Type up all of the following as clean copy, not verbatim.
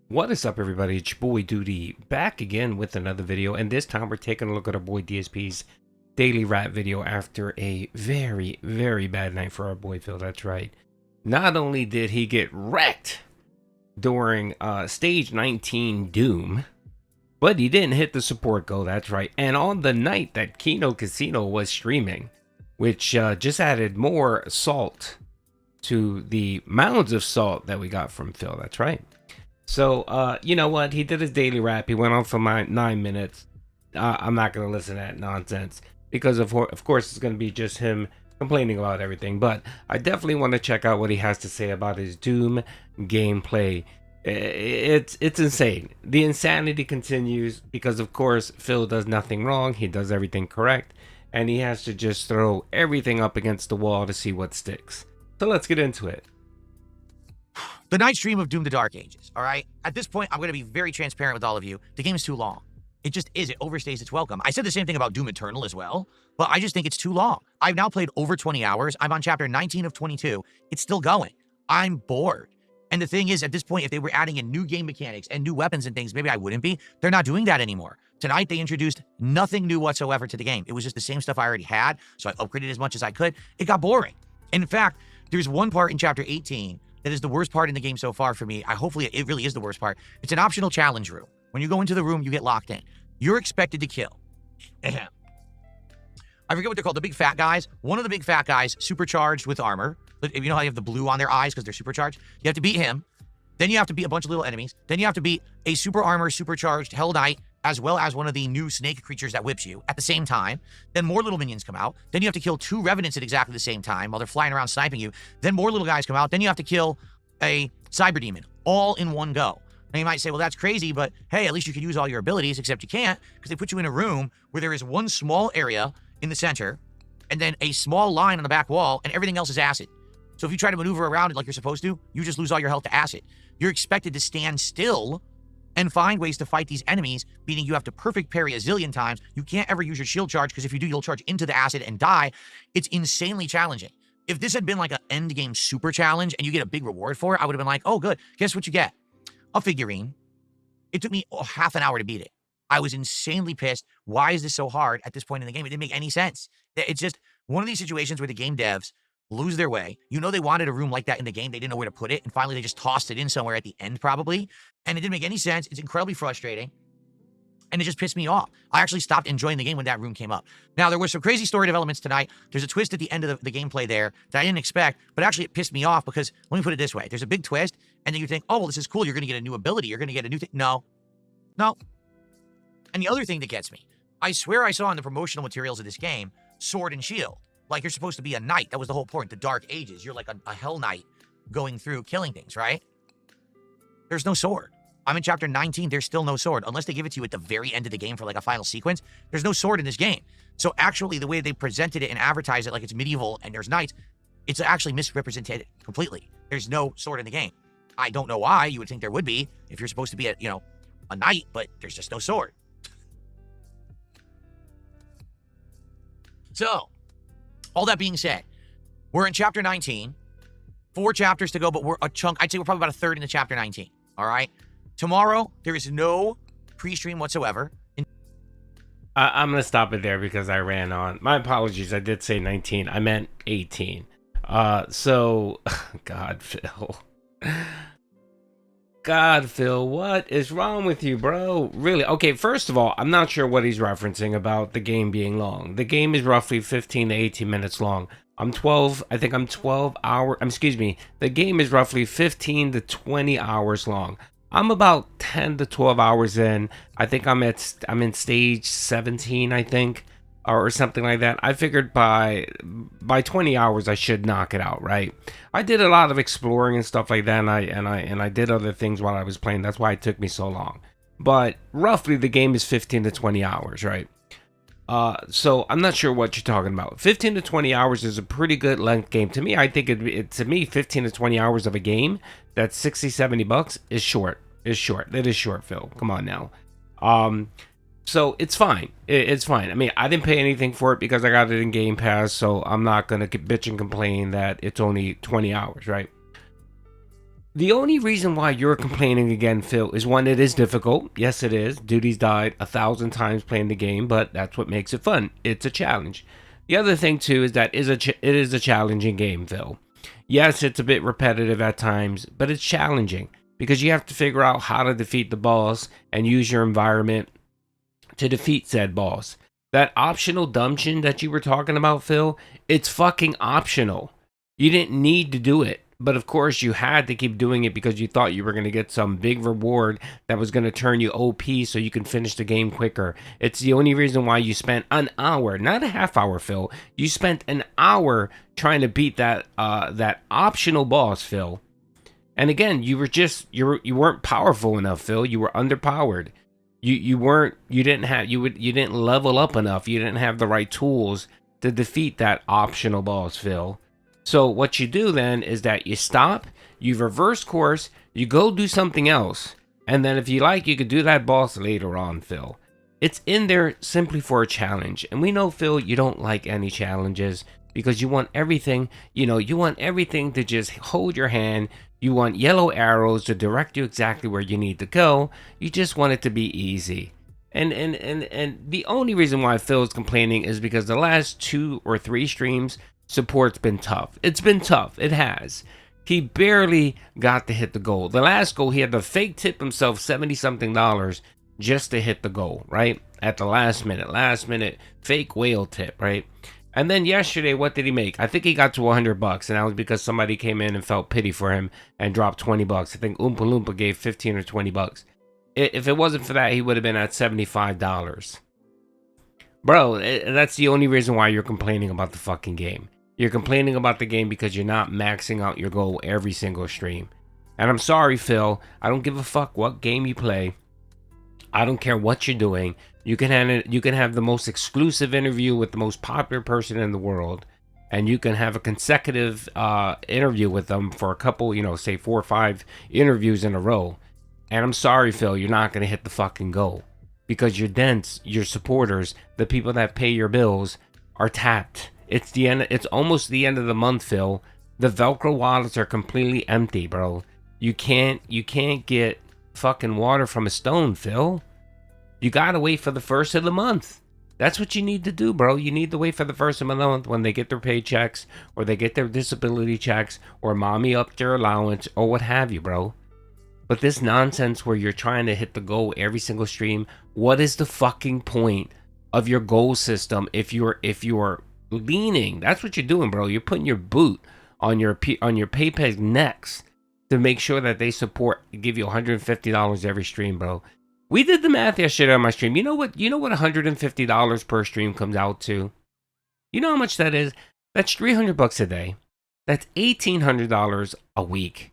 What is up, everybody? It's your boy Doody back again with another video, and this time we're taking a look at our boy DSP's daily rap video after a very, very bad night for our boy Phil. That's right. Not only did he get wrecked during stage 19 Doom, but he didn't hit the support goal. That's right. And on the night that Kino Casino was streaming, which just added more salt to the mounds of salt that we got from Phil. That's right. So, you know what? He did his daily rap. He went on for 9 minutes. I'm not going to listen to that nonsense because, of course, it's going to be just him complaining about everything. But I definitely want to check out what he has to say about his Doom gameplay. It's insane. The insanity continues because, of course, Phil does nothing wrong. He does everything correct. And he has to just throw everything up against the wall to see what sticks. So let's get into it. The night stream of Doom the Dark Ages, all right? At this point, I'm going to be very transparent with all of you. The game is too long. It just is. It overstays its welcome. I said the same thing about Doom Eternal as well, but I just think it's too long. I've now played over 20 hours. I'm on chapter 19 of 22. It's still going. I'm bored. And the thing is, at this point, if they were adding in new game mechanics and new weapons and things, maybe I wouldn't be. They're not doing that anymore. Tonight, they introduced nothing new whatsoever to the game. It was just the same stuff I already had, so I upgraded as much as I could. It got boring. In fact, there's one part in chapter 18 that is the worst part in the game so far for me. Hopefully it really is the worst part. It's an optional challenge room. When you go into the room, you get locked in. You're expected to kill. I forget what they're called. The big fat guys. One of the big fat guys, supercharged with armor. You know how you have the blue on their eyes because they're supercharged? You have to beat him. Then you have to beat a bunch of little enemies. Then you have to beat a super armor, supercharged Hell Knight, as well as one of the new snake creatures that whips you at the same time. Then more little minions come out. Then you have to kill 2 revenants at exactly the same time while they're flying around sniping you. Then more little guys come out. Then you have to kill a cyber demon all in one go. Now you might say, well, that's crazy, but hey, at least you can use all your abilities, except you can't because they put you in a room where there is one small area in the center and then a small line on the back wall and everything else is acid. So if you try to maneuver around it like you're supposed to, you just lose all your health to acid. You're expected to stand still and find ways to fight these enemies, meaning you have to perfect parry a zillion times. You can't ever use your shield charge because if you do, you'll charge into the acid and die. It's insanely challenging. If this had been like an end game super challenge and you get a big reward for it, I would have been like, oh, good. Guess what you get? A figurine. It took me half an hour to beat it. I was insanely pissed. Why is this so hard at this point in the game? It didn't make any sense. It's just one of these situations where the game devs lose their way. You know, they wanted a room like that in the game. They didn't know where to put it. And finally, they just tossed it in somewhere at the end, probably. And it didn't make any sense. It's incredibly frustrating. And it just pissed me off. I actually stopped enjoying the game when that room came up. Now, there were some crazy story developments tonight. There's a twist at the end of the gameplay there that I didn't expect, but actually it pissed me off because, let me put it this way. There's a big twist, and then you think, oh, well, this is cool. You're going to get a new ability. You're going to get a new thing. No. And the other thing that gets me, I swear I saw in the promotional materials of this game, sword and shield. Like you're supposed to be a knight. That was the whole point. The Dark Ages. You're like a hell knight going through killing things, right? There's no sword. I'm in chapter 19. There's still no sword. Unless they give it to you at the very end of the game for like a final sequence, there's no sword in this game. So actually, the way they presented it and advertised it like it's medieval and there's knights, it's actually misrepresented completely. There's no sword in the game. I don't know why. You would think there would be if you're supposed to be a knight, but there's just no sword. So, all that being said, we're in chapter 19. 4 chapters to go, but we're a chunk. I'd say we're probably about a third into chapter 19. All right? Tomorrow, there is no pre-stream whatsoever. I'm going to stop it there because I ran on. My apologies. I did say 19. I meant 18. So, God, Phil. God, Phil, what is wrong with you, bro? Really? Okay, first of all, I'm not sure what he's referencing about the game being long. The game is roughly 15 to 18 minutes long. I think I'm 12 hours. Excuse me. The game is roughly 15 to 20 hours long. I'm about 10 to 12 hours in. I think I'm in stage 17, I think, or something like that. I figured by 20 hours I should knock it out, right? I did a lot of exploring and stuff like that, and I did other things while I was playing. That's why it took me so long. But roughly the game is 15 to 20 hours, right? So I'm not sure what you're talking about. 15 to 20 hours is a pretty good length game. To me, I think to me, 15 to 20 hours of a game that's 60, 70 bucks is short. It is short, Phil. Come on now. So it's fine. It's fine. I mean, I didn't pay anything for it because I got it in Game Pass, so I'm not going to bitch and complain that it's only 20 hours, right? The only reason why you're complaining again, Phil, is one, it is difficult. Yes, it is. Duty's died 1,000 times playing the game, but that's what makes it fun. It's a challenge. The other thing, too, is that it is a challenging game, Phil. Yes, it's a bit repetitive at times, but it's challenging because you have to figure out how to defeat the boss and use your environment to defeat said boss. That optional dungeon that you were talking about, Phil, it's fucking optional. You didn't need to do it. But of course, you had to keep doing it because you thought you were going to get some big reward that was going to turn you OP so you can finish the game quicker. It's the only reason why you spent an hour, not a half hour, Phil. You spent an hour trying to beat that optional boss, Phil. And again, you weren't powerful enough, Phil. You were underpowered. You didn't level up enough. You didn't have the right tools to defeat that optional boss, Phil. So what you do then is that you stop, you reverse course, you go do something else. And then if you like, you could do that boss later on, Phil. It's in there simply for a challenge. And we know, Phil, you don't like any challenges because you want everything, you want everything to just hold your hand. You want yellow arrows to direct you exactly where you need to go. You just want it to be easy. And the only reason why Phil's complaining is because the last 2 or 3 streams, support's been tough. It's been tough. It has. He barely got to hit the goal. The last goal, he had to fake tip himself $70-something just to hit the goal, right? At the last minute fake whale tip, right? And then yesterday, what did he make? I think he got to $100, and that was because somebody came in and felt pity for him and dropped $20. I think Oompa Loompa gave $15 or $20. If it wasn't for that, he would have been at $75. Bro, that's the only reason why you're complaining about the fucking game. You're complaining about the game because you're not maxing out your goal every single stream. And I'm sorry, Phil. I don't give a fuck what game you play. I don't care what you're doing. You can have the most exclusive interview with the most popular person in the world. And you can have a consecutive interview with them for a couple, say 4 or 5 interviews in a row. And I'm sorry, Phil, you're not going to hit the fucking goal. Because your dents, your supporters, the people that pay your bills are tapped. It's the end. It's almost the end of the month, Phil. The Velcro wallets are completely empty, bro. You can't get fucking water from a stone, Phil. You gotta wait for the first of the month. That's what you need to do, bro. You need to wait for the first of the month when they get their paychecks, or they get their disability checks, or mommy upped their allowance, or what have you, bro. But this nonsense where you're trying to hit the goal every single stream, what is the fucking point of your goal system if you're leaning? That's what you're doing, bro. You're putting your boot on your PayPal necks to make sure that they give you $150 every stream, bro. We did the math yesterday on my stream. You know what $150 per stream comes out to? You know how much that is? That's $300 a day. That's $1,800 a week,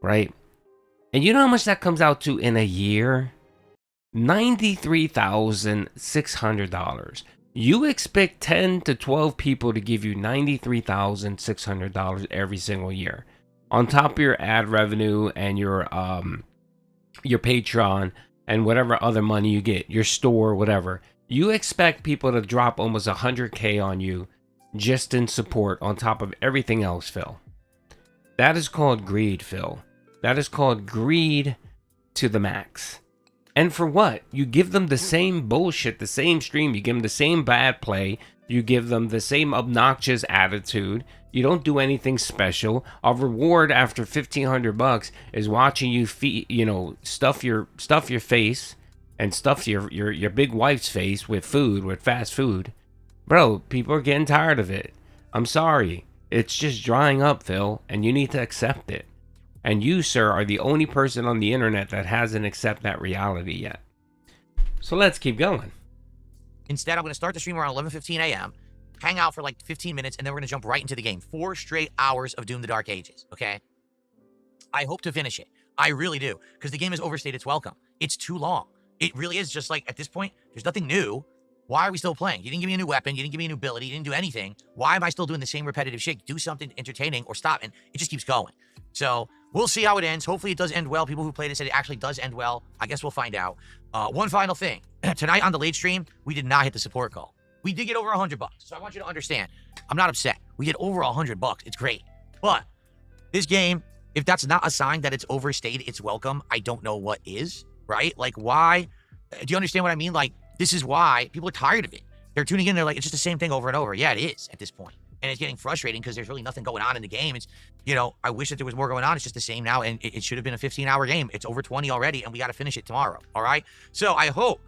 right? And you know how much that comes out to in a year? $93,600. You expect 10 to 12 people to give you $93,600 every single year, on top of your ad revenue and your Patreon and whatever other money you get, your store, whatever. You expect people to drop almost $100K on you just in support on top of everything else, Phil. That is called greed, Phil. That is called greed to the max. And for what? You give them the same bullshit, the same stream. You give them the same bad play. You give them the same obnoxious attitude. You don't do anything special. A reward after $1,500 is watching you stuff your face and stuff your big wife's face with food, with fast food. Bro, people are getting tired of it. I'm sorry. It's just drying up, Phil, and you need to accept it. And you, sir, are the only person on the internet that hasn't accepted that reality yet. So let's keep going. Instead, I'm going to start the stream around 11:15 a.m., hang out for like 15 minutes, and then we're going to jump right into the game. 4 straight hours of Doom the Dark Ages, okay? I hope to finish it. I really do, because the game has overstayed its welcome. It's too long. It really is just like, at this point, there's nothing new. Why are we still playing? You didn't give me a new weapon. You didn't give me a new ability. You didn't do anything. Why am I still doing the same repetitive shit? Do something entertaining or stop, and it just keeps going. So we'll see how it ends. Hopefully it does end well. People who played it said it actually does end well. I guess we'll find out. One final thing. Tonight on the late stream, we did not hit the support goal. We did get over $100, so I want you to understand. I'm not upset. We did over $100. It's great. But this game If that's not a sign that it's overstayed its welcome, I don't know what is, right? Like, why? Do you understand what I mean? Like, this is why people are tired of it. They're tuning in. They're like, it's just the same thing over and over. Yeah, it is at this point. And it's getting frustrating because there's really nothing going on in the game. It's, you know, I wish that there was more going on. It's just the same now. And it should have been a 15-hour game. It's over 20 already, and we got to finish it tomorrow. All right. So I hope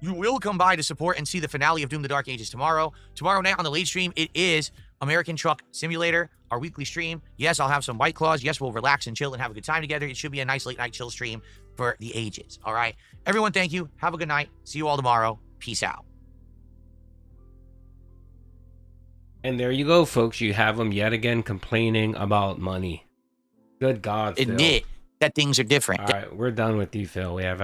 you will come by to support and see the finale of Doom the Dark Ages tomorrow. Tomorrow night on the late stream, it is American Truck Simulator, our weekly stream. Yes, I'll have some White Claws. Yes, we'll relax and chill and have a good time together. It should be a nice late night chill stream for the ages. All right. Everyone, thank you. Have a good night. See you all tomorrow. Peace out. And there you go, folks. You have them yet again complaining about money. Good God, Phil. Admit that things are different. All right, we're done with you, Phil. We had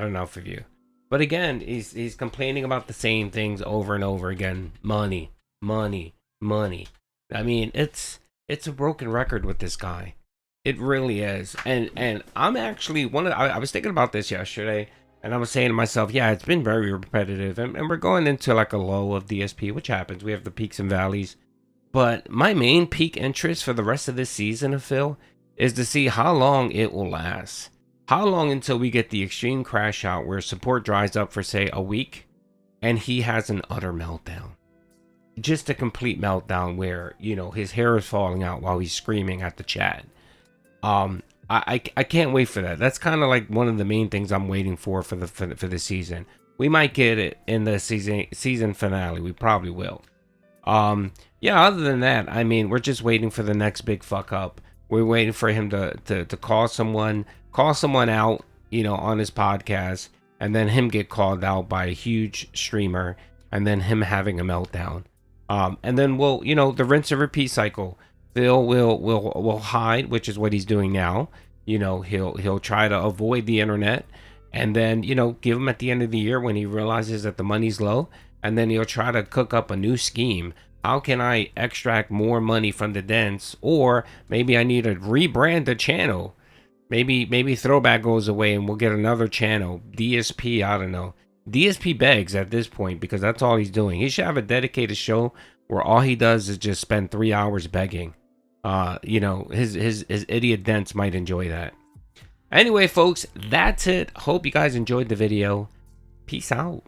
enough of you. But again, he's complaining about the same things over and over again. Money, money, money. I mean, it's a broken record with this guy. It really is. And I'm actually I was thinking about this yesterday, and I was saying to myself, yeah, it's been very repetitive, and we're going into like a low of DSP, which happens. We have the peaks and valleys. But my main peak interest for the rest of this season of Phil is to see how long it will last. How long until we get the extreme crash out where support dries up for, say, a week, and he has an utter meltdown. Just a complete meltdown where, you know, his hair is falling out while he's screaming at the chat. I can't wait for that. That's kind of like one of the main things I'm waiting for the season. We might get it in the season finale. We probably will. Yeah, other than that, I mean, we're just waiting for the next big fuck up. We're waiting for him to call someone out, you know, on his podcast, and then him get called out by a huge streamer, and then him having a meltdown. And then we'll, you know, the rinse and repeat cycle. Phil will hide, which is what he's doing now. You know, he'll try to avoid the internet, and then, you know, give him at the end of the year when he realizes that the money's low, and then he'll try to cook up a new scheme. How can I extract more money from the Dents? Or maybe I need to rebrand the channel. Maybe Throwback goes away and we'll get another channel. DSP, I don't know. DSP begs at this point because that's all he's doing. He should have a dedicated show where all he does is just spend 3 hours begging. You know, his idiot Dents might enjoy that. Anyway, folks, that's it. Hope you guys enjoyed the video. Peace out.